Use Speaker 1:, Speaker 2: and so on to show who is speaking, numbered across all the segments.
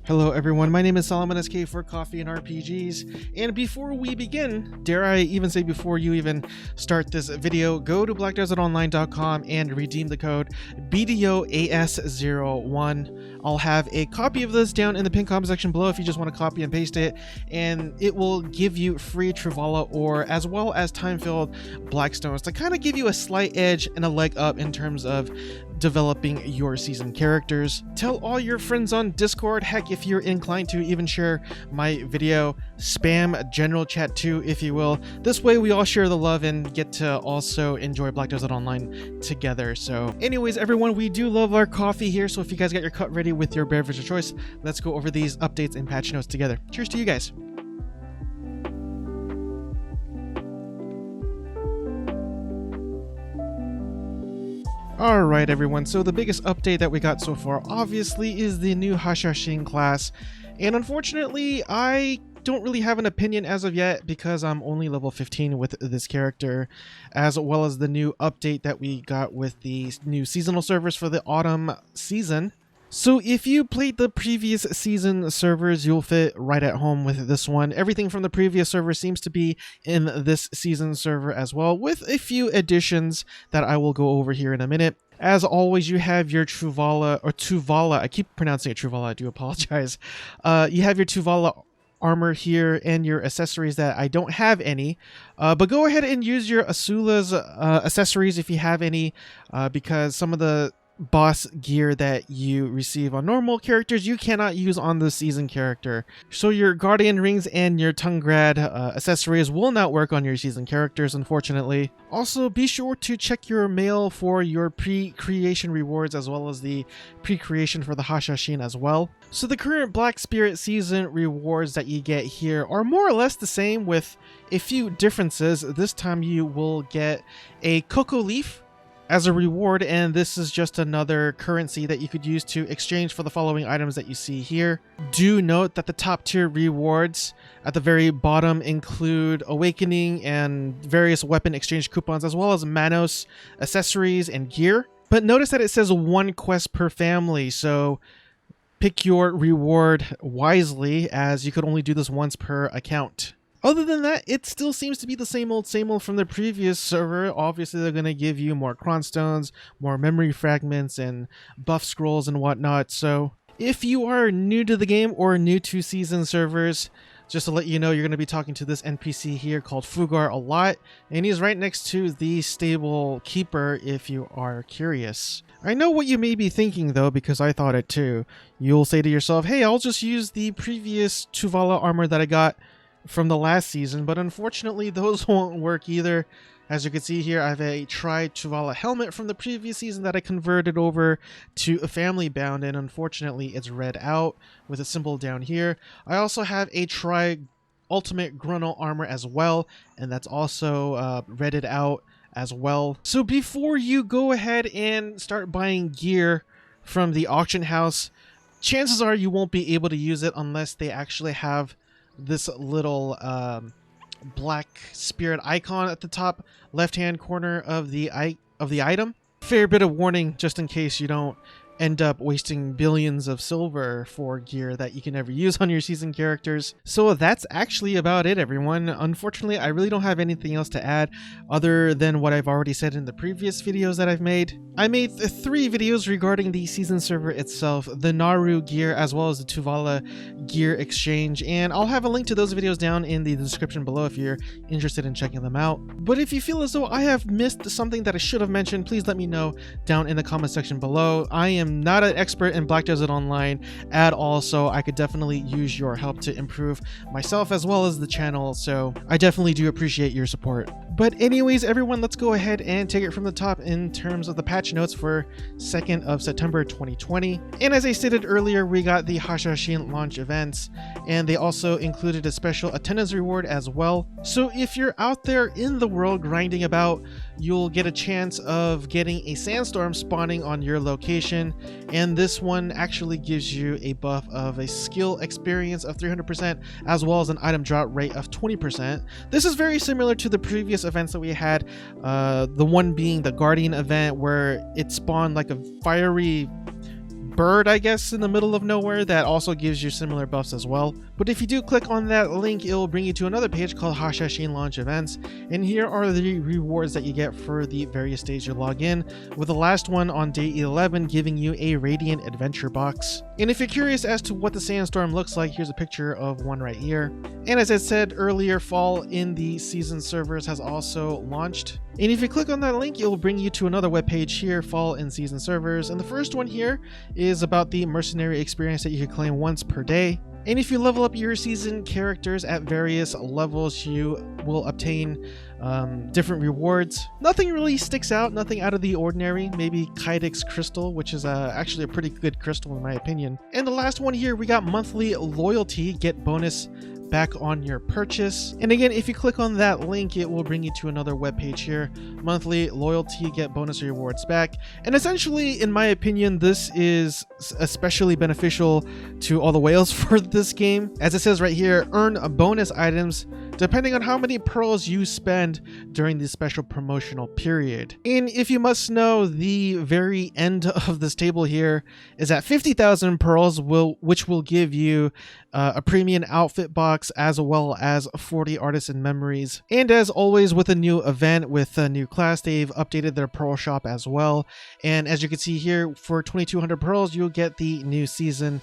Speaker 1: Hello everyone, my name is Solomon SK for Coffee and RPGs, and before we begin, dare I even say before you even start this video, go to blackdesertonline.com and redeem the code BDOAS01. I'll have a copy of this down in the pinned comment section below if you just want to copy and paste it, and it will give you free Tuvala ore as well as time-filled blackstones to kind of give you a slight edge and a leg up in terms of developing your season characters. Tell all your friends on Discord, heck, if you're inclined to even share my video, spam general chat too, if you will. This way we all share the love and get to also enjoy Black Desert Online together. So anyways, everyone, we do love our coffee here, so if you guys got your cup ready with your beverage of choice, let's go over these updates and patch notes together. Cheers to you guys. Alright everyone, so the biggest update that we got so far obviously is the new Hashashin class, and unfortunately I don't really have an opinion as of yet because I'm only level 15 with this character, as well as the new update that we got with the new seasonal servers for the autumn season. So if you played the previous season servers, you'll fit right at home with this one. Everything from the previous server seems to be in this season server as well, with a few additions that I will go over here in a minute. As always, you have your Tuvala, I keep pronouncing it Tuvala, I do apologize. You have your Tuvala armor here and your accessories that I don't have any, but go ahead and use your Asula's accessories if you have any, because some of the boss gear that you receive on normal characters you cannot use on the season character. So your guardian rings and your Tungrad accessories will not work on your season characters, unfortunately. Also, be sure to check your mail for your pre-creation rewards as well as the pre-creation for the Hashashin as well. So the current Black Spirit season rewards that you get here are more or less the same with a few differences. This time you will get a cocoa leaf as a reward, and this is just another currency that you could use to exchange for the following items that you see here. Do note that the top tier rewards at the very bottom include awakening and various weapon exchange coupons as well as Manos, accessories, and gear. But notice that it says one quest per family, so pick your reward wisely as you could only do this once per account. Other than that, it still seems to be the same old from the previous server. Obviously, they're going to give you more cronstones, more memory fragments, and buff scrolls and whatnot. So if you are new to the game or new to season servers, just to let you know, you're going to be talking to this NPC here called Fugar a lot, and he's right next to the stable keeper if you are curious. I know what you may be thinking though, because I thought it too. You'll say to yourself, hey, I'll just use the previous Tuvala armor that I got from the last season, but unfortunately those won't work either. As you can see here, I have a Tuvala helmet from the previous season that I converted over to a family bound, and unfortunately it's red out with a symbol down here. I also have a ultimate Gruntle armor as well, and that's also redded out as well. So before you go ahead and start buying gear from the auction house, chances are you won't be able to use it unless they actually have this little black spirit icon at the top left hand corner of the item. Fair bit of warning just in case you don't end up wasting billions of silver for gear that you can never use on your season characters. So that's actually about it, everyone. Unfortunately, I really don't have anything else to add other than what I've already said in the previous videos that I've made. I made 3 videos regarding the season server itself, the Naru Gear, as well as the Tuvala Gear exchange, and I'll have a link to those videos down in the description below if you're interested in checking them out. But if you feel as though I have missed something that I should have mentioned, please let me know down in the comment section below. I am not an expert in Black Desert Online at all, so I could definitely use your help to improve myself as well as the channel, so I definitely do appreciate your support. But anyways, everyone, let's go ahead and take it from the top in terms of the patch notes for 2nd of September 2020. And as I stated earlier, we got the Hashashin launch events, and they also included a special attendance reward as well. So if you're out there in the world grinding about, you'll get a chance of getting a sandstorm spawning on your location, and this one actually gives you a buff of a skill experience of 300% as well as an item drop rate of 20%. This is very similar to the previous events that we had, the one being the Guardian event where it spawned like a fiery bird, I guess, in the middle of nowhere that also gives you similar buffs as well. But if you do click on that link, it will bring you to another page called Hashashin launch events, and here are the rewards that you get for the various days you log in, with the last one on day 11 giving you a Radiant Adventure box. And if you're curious as to what the sandstorm looks like, here's a picture of one right here. And as I said earlier, fall in the season servers has also launched. And if you click on that link, it will bring you to another webpage here, fall in season servers. And the first one here is about the mercenary experience that you can claim once per day. And if you level up your season characters at various levels, you will obtain different rewards. Nothing really sticks out, nothing out of the ordinary. Maybe Kydex Crystal, which is actually a pretty good crystal in my opinion. And the last one here, we got monthly loyalty, get bonus back on your purchase. And again, if you click on that link, it will bring you to another webpage here, monthly loyalty, get bonus rewards back. And essentially, in my opinion, this is especially beneficial to all the whales for this game. As it says right here, earn bonus items depending on how many pearls you spend during the special promotional period. And if you must know, the very end of this table here is at 50,000 pearls, which will give you a premium outfit box as well as 40 artisan memories. And as always with a new event with a new class, they've updated their pearl shop as well. And as you can see here, for 2200 pearls, you'll get the new season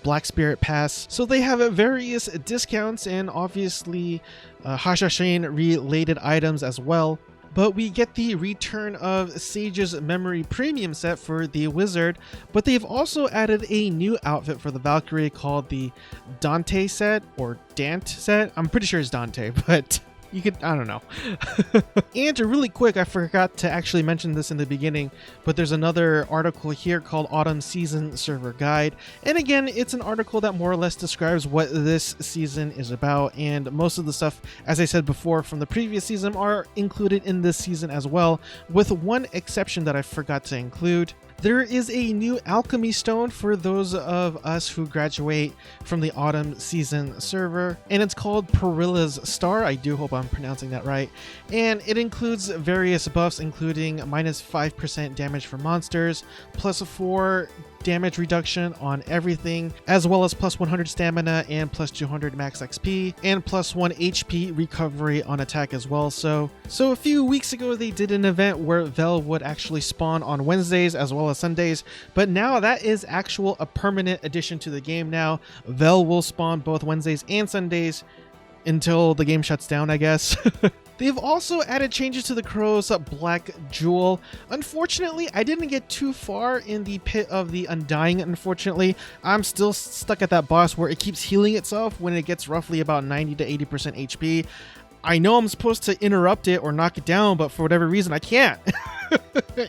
Speaker 1: Black Spirit Pass. So they have various discounts and obviously Hashashin related items as well. But we get the return of Sage's Memory Premium set for the Wizard, but they've also added a new outfit for the Valkyrie called the Dante set, or Dant set. I'm pretty sure it's Dante, but you could, I don't know. And really quick, I forgot to actually mention this in the beginning, but there's another article here called Autumn Season Server Guide. And again, it's an article that more or less describes what this season is about. And most of the stuff, as I said before, from the previous season are included in this season as well, with one exception that I forgot to include. There is a new alchemy stone for those of us who graduate from the autumn season server, and it's called Perilla's Star. I do hope I'm pronouncing that right. And it includes various buffs, including minus 5% damage for monsters, plus 4 damage reduction on everything, as well as plus 100 stamina and plus 200 max XP, and plus 1 HP recovery on attack as well. So a few weeks ago they did an event where Vell would actually spawn on Wednesdays as well as Sundays, but now that is a permanent addition to the game now. Vell will spawn both Wednesdays and Sundays until the game shuts down, I guess. They've also added changes to the Crow's Black Jewel. Unfortunately, I didn't get too far in the pit of the Undying, unfortunately. I'm still stuck at that boss where it keeps healing itself when it gets roughly about 90 to 80% HP. I know I'm supposed to interrupt it or knock it down, but for whatever reason, I can't.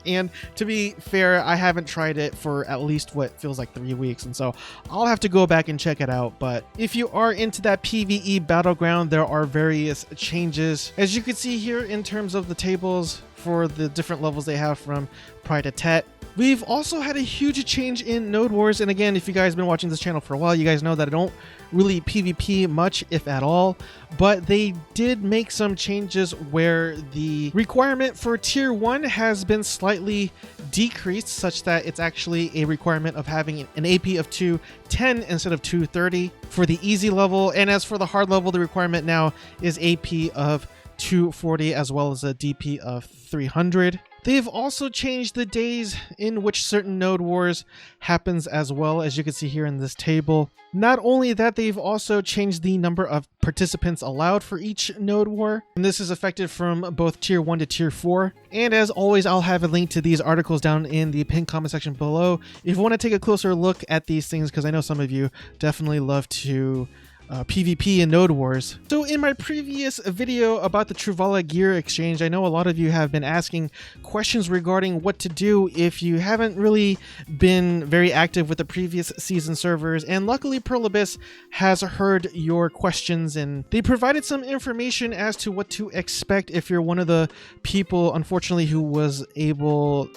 Speaker 1: And to be fair, I haven't tried it for at least what feels like 3 weeks, and so I'll have to go back and check it out. But if you are into that PvE battleground, there are various changes. As you can see here in terms of the tables for the different levels they have from Pride to Tet. We've also had a huge change in Node Wars, and again, if you guys have been watching this channel for a while, you guys know that I don't really PvP much, if at all, but they did make some changes where the requirement for Tier 1 has been slightly decreased, such that it's actually a requirement of having an AP of 210 instead of 230 for the easy level, and as for the hard level, the requirement now is AP of 240 as well as a DP of 300. They've also changed the days in which certain Node Wars happens as well, as you can see here in this table. Not only that, they've also changed the number of participants allowed for each Node War, and this is effective from both Tier 1 to Tier 4. And as always, I'll have a link to these articles down in the pinned comment section below if you want to take a closer look at these things, because I know some of you definitely love to PvP and Node Wars. So in my previous video about the Tuvala Gear exchange, I know a lot of you have been asking questions regarding what to do if you haven't really been very active with the previous season servers, and luckily Pearl Abyss has heard your questions and they provided some information as to what to expect if you're one of the people, unfortunately, who wasn't able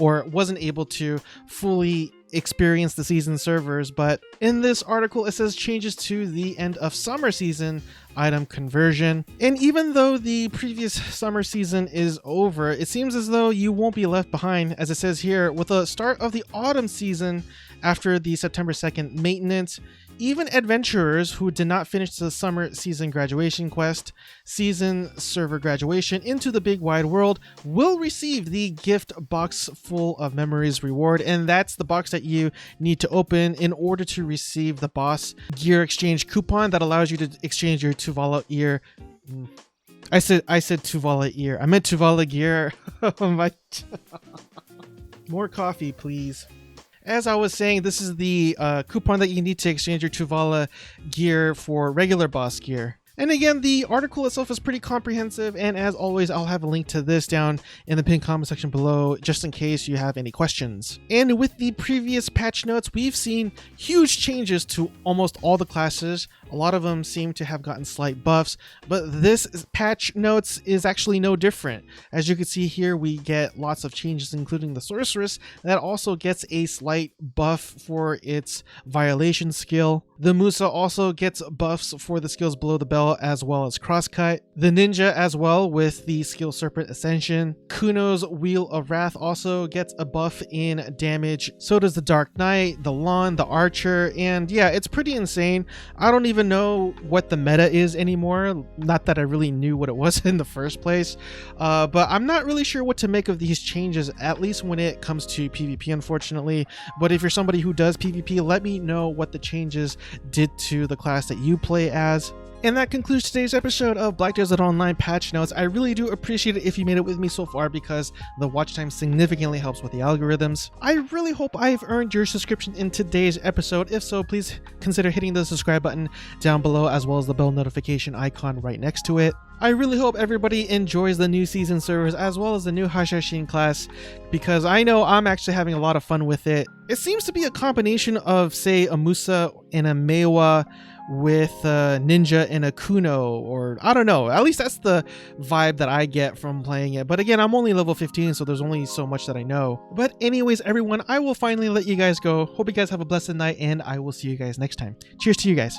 Speaker 1: to fully experience the season servers. But in this article it says changes to the end of summer season item conversion, and even though the previous summer season is over, it seems as though you won't be left behind, as it says here, with the start of the autumn season after the September 2nd maintenance, even adventurers who did not finish the summer season graduation quest, season server graduation into the big wide world, will receive the gift box full of memories reward, and that's the box that you need to open in order to receive the boss gear exchange coupon that allows you to exchange your Tuvala Gear. I said Tuvala Gear. I meant Tuvala Gear. Oh my. More coffee, please. As I was saying, this is the coupon that you need to exchange your Tuvala Gear for regular boss gear. And again, the article itself is pretty comprehensive, and as always, I'll have a link to this down in the pinned comment section below, just in case you have any questions. And with the previous patch notes, we've seen huge changes to almost all the classes. A lot of them seem to have gotten slight buffs, but this patch notes is actually no different. As you can see here, we get lots of changes, including the sorceress that also gets a slight buff for its violation skill. The Musa also gets buffs for the skills below the belt, as well as crosscut. The ninja as well with the skill serpent ascension. Kuno's wheel of wrath also gets a buff in damage. So does the dark knight, the Lon, the archer, and yeah, it's pretty insane. I don't even know what the meta is anymore. Not that I really knew what it was in the first place, but I'm not really sure what to make of these changes, at least when it comes to PvP, unfortunately. But if you're somebody who does PvP, let me know what the changes did to the class that you play as. And that concludes today's episode of Black Desert Online Patch Notes. I really do appreciate it if you made it with me so far, because the watch time significantly helps with the algorithms. I really hope I've earned your subscription in today's episode. If so, please consider hitting the subscribe button down below, as well as the bell notification icon right next to it. I really hope everybody enjoys the new season servers as well as the new Hashashin class, because I know I'm actually having a lot of fun with it. It seems to be a combination of, say, a Musa and a Meiwa with a ninja and a Kuno, or I don't know, at least that's the vibe that I get from playing it. But again, I'm only level 15, so there's only so much that I know. But anyways, everyone, I will finally let you guys go. Hope you guys have a blessed night, and I will see you guys next time. Cheers to you guys.